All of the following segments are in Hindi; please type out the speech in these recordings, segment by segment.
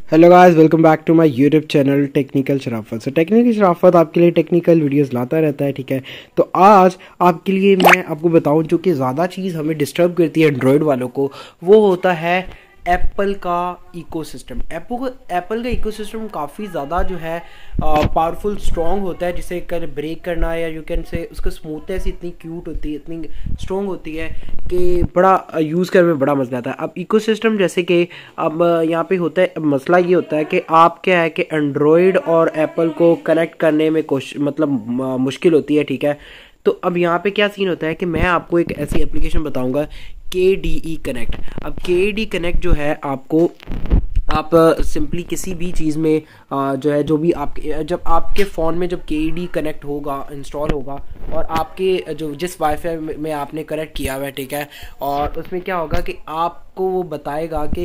Hello guys, welcome back to my YouTube channel technical Sharafat. So technical शराफत आपके लिए टेक्निकल वीडियोस लाता रहता है, ठीक है। तो आज आपके लिए मैं आपको बताऊं जो कि ज़्यादा चीज़ हमें डिस्टर्ब करती है एंड्रॉयड वालों को, वो होता है एप्पल का इकोसिस्टम। एप्पल का इकोसिस्टम काफ़ी ज़्यादा जो है पावरफुल स्ट्रॉन्ग होता है, जिसे कर ब्रेक करना या यू कैन से उसका स्मूथनेस इतनी क्यूट होती है, इतनी स्ट्रॉन्ग होती है कि बड़ा यूज़ करने में बड़ा मज़ा आता है। अब इकोसिस्टम जैसे कि अब यहाँ पे होता है, मसला ये होता है कि आप क्या है कि एंड्रॉयड और एप्पल को कनेक्ट करने में मुश्किल होती है, ठीक है। तो अब यहाँ पे क्या सीन होता है कि मैं आपको एक ऐसी एप्लीकेशन बताऊंगा, KDE कनेक्ट। अब KDE कनेक्ट जो है आपको आप सिंपली किसी भी चीज़ में जो है जो भी आपके जब आपके फ़ोन में जब KDE कनेक्ट होगा, इंस्टॉल होगा, और आपके जो जिस वाईफाई में आपने कनेक्ट किया हुआ है, ठीक है, और उसमें क्या होगा कि आपको वो बताएगा कि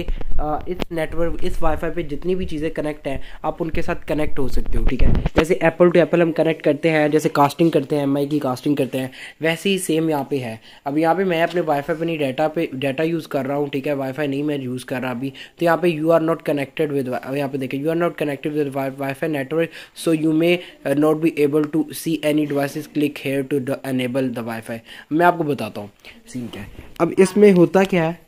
इस नेटवर्क इस वाईफाई पे जितनी भी चीज़ें कनेक्ट हैं आप उनके साथ कनेक्ट हो सकते हो, ठीक है। जैसे एप्पल टू एप्पल हम कनेक्ट करते हैं, जैसे कास्टिंग करते हैं, MI की कास्टिंग करते हैं, वैसे ही सेम यहाँ पे है। अब यहाँ पे मैं अपने वाईफाई पे नहीं डाटा यूज़ कर रहा हूँ, ठीक है, वाईफाई नहीं मैं यूज़ कर रहा अभी। तो यहाँ पे you are not connected with, यहाँ पे देखिए, you are not connected with wifi network, so you may not be able to see any devices, click here to enable the wifi. मैं आपको बताता हूँ सीन क्या है। अब इसमें होता क्या है,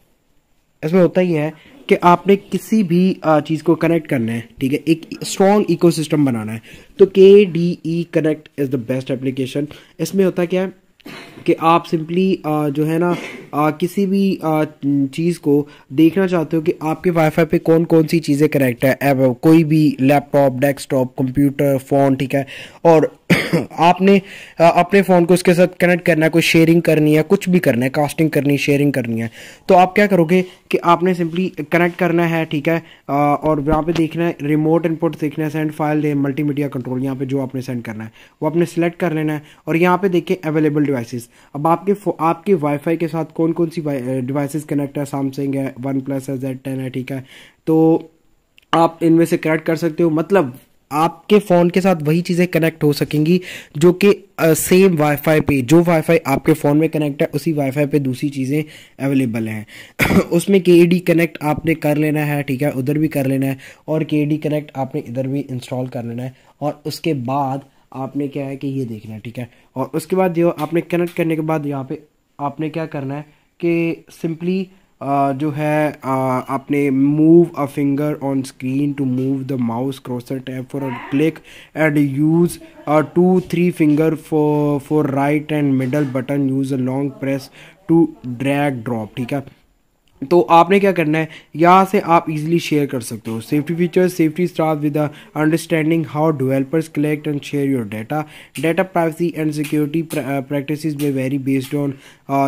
इसमें होता ही है कि आपने किसी भी चीज़ को कनेक्ट करना है, ठीक है, एक स्ट्रॉन्ग इकोसिस्टम बनाना है, तो KDE connect is the best application. इसमें होता क्या है कि आप सिंपली जो है ना किसी भी चीज़ को देखना चाहते हो कि आपके वाईफाई पे कौन कौन सी चीज़ें कनेक्ट है, कोई भी लैपटॉप, डेस्कटॉप, कंप्यूटर, फ़ोन, ठीक है, और आपने अपने फ़ोन को उसके साथ कनेक्ट करना है, कोई शेयरिंग करनी है, कुछ भी करना है, कास्टिंग करनी है, शेयरिंग करनी है, तो आप क्या करोगे कि आपने सिंपली कनेक्ट करना है, ठीक है, और यहाँ पे देखना है रिमोट इनपुट, देखना है सेंड फाइल दे मल्टीमीडिया कंट्रोल, यहाँ पे जो आपने सेंड करना है वो आपने सेलेक्ट कर लेना है, और यहाँ पे देखिए अवेलेबल डिवाइसेस। अब आपके वाईफाई के साथ कौन कौन सी डिवाइसेस कनेक्ट है, सैमसंग है, OnePlus है, Z10 है, ठीक है, तो आप इनमें से कनेक्ट कर सकते हो। मतलब आपके फ़ोन के साथ वही चीज़ें कनेक्ट हो सकेंगी जो कि सेम वाईफाई पे, जो वाईफाई आपके फ़ोन में कनेक्ट है उसी वाईफाई पे दूसरी चीज़ें अवेलेबल हैं। उसमें KDE कनेक्ट आपने कर लेना है, ठीक है, उधर भी कर लेना है, और KDE कनेक्ट आपने इधर भी इंस्टॉल कर लेना है, और उसके बाद आपने क्या है कि ये देखना है, ठीक है। और उसके बाद जो आपने कनेक्ट करने के बाद यहाँ पे आपने क्या करना है कि सिंपली जो है आपने move a finger on screen to move the mouse cursor tap for a click and use 2-3 finger for right and middle button, use a long press to drag drop, ठीक है। तो आपने क्या करना है, यहाँ से आप इजीली शेयर कर सकते हो। Safety features, safety start with understanding how developers collect and share your data privacy and security practices may vary based on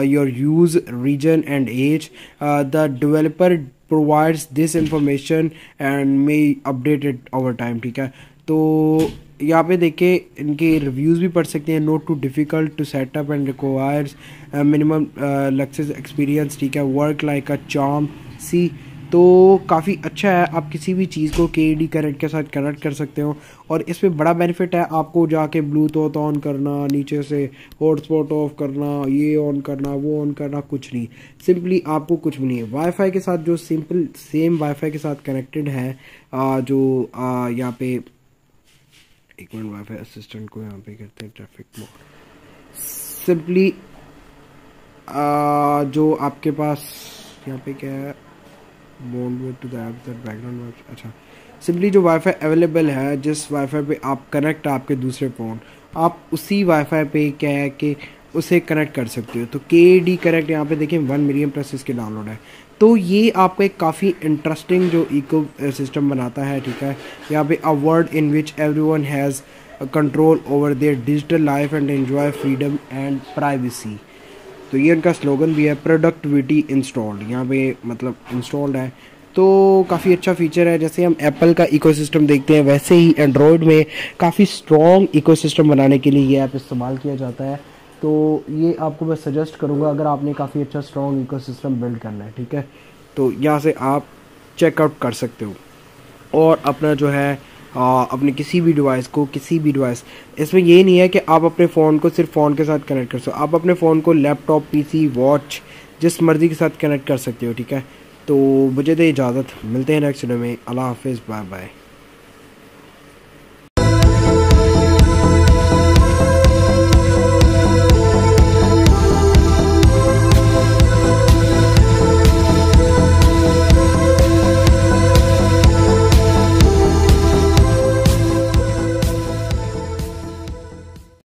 your use region and age. The developer provides this information and may update it over time, ठीक है। तो यहाँ पे देखिए इनके रिव्यूज़ भी पढ़ सकते हैं। Not too difficult to setup and requires minimum Linux experience, ठीक है, वर्क लाइक अ चार्म सी। तो काफ़ी अच्छा है, आप किसी भी चीज़ को KDE कनेक्ट के साथ कनेक्ट कर सकते हो, और इसमें बड़ा बेनिफिट है, आपको जाके ब्लूटूथ ऑन करना, नीचे से हॉटस्पॉट ऑफ करना, ये ऑन करना, वो ऑन करना, कुछ नहीं, सिंपली आपको कुछ भी नहीं है। वाईफाई के साथ जो सिंपल सेम वाईफाई के साथ कनेक्टेड है, जो यहाँ पे एक मिनट, वाईफाई असिस्टेंट को यहाँ पे करते हैं ट्रैफिक मोड। सिंपली जो आपके पास यहाँ पे क्या है, mode to the app that background, अच्छा, सिंपली जो वाईफाई अवेलेबल है, जिस वाईफाई पे आप कनेक्ट आपके दूसरे फ़ोन, आप उसी वाईफाई पे क्या है कि उसे कनेक्ट कर सकते हो। तो KDE कनेक्ट यहाँ पे देखिए 1 मिलियन प्लस इसके डाउनलोड है। तो ये आपको एक काफ़ी इंटरेस्टिंग जो इको सिस्टम बनाता है, ठीक है। यहाँ पे a world in which everyone has control over there digital life and enjoy freedom and privacy. तो ये उनका स्लोगन भी है, प्रोडक्टिविटी इंस्टॉल्ड, यहाँ पे मतलब इंस्टॉल्ड है। तो काफ़ी अच्छा फीचर है। जैसे हम एप्पल का इकोसिस्टम देखते हैं, वैसे ही एंड्रॉयड में काफ़ी स्ट्रॉन्ग इकोसिस्टम बनाने के लिए ये ऐप इस्तेमाल किया जाता है। तो ये आपको मैं सजेस्ट करूँगा अगर आपने काफ़ी अच्छा स्ट्रॉन्ग इकोसिस्टम बिल्ड करना है, ठीक है, तो यहाँ से आप चेकआउट कर सकते हो, और अपना जो है अपने किसी भी डिवाइस, इसमें ये नहीं है कि आप अपने फ़ोन को सिर्फ फ़ोन के साथ कनेक्ट कर सकते हो, आप अपने फ़ोन को लैपटॉप, PC, वॉच, जिस मर्ज़ी के साथ कनेक्ट कर सकते हो, ठीक है। तो मुझे दे इजाज़त, मिलते हैं नेक्स्ट वीडियो में। अल्लाह हाफिज़, बाय बाय।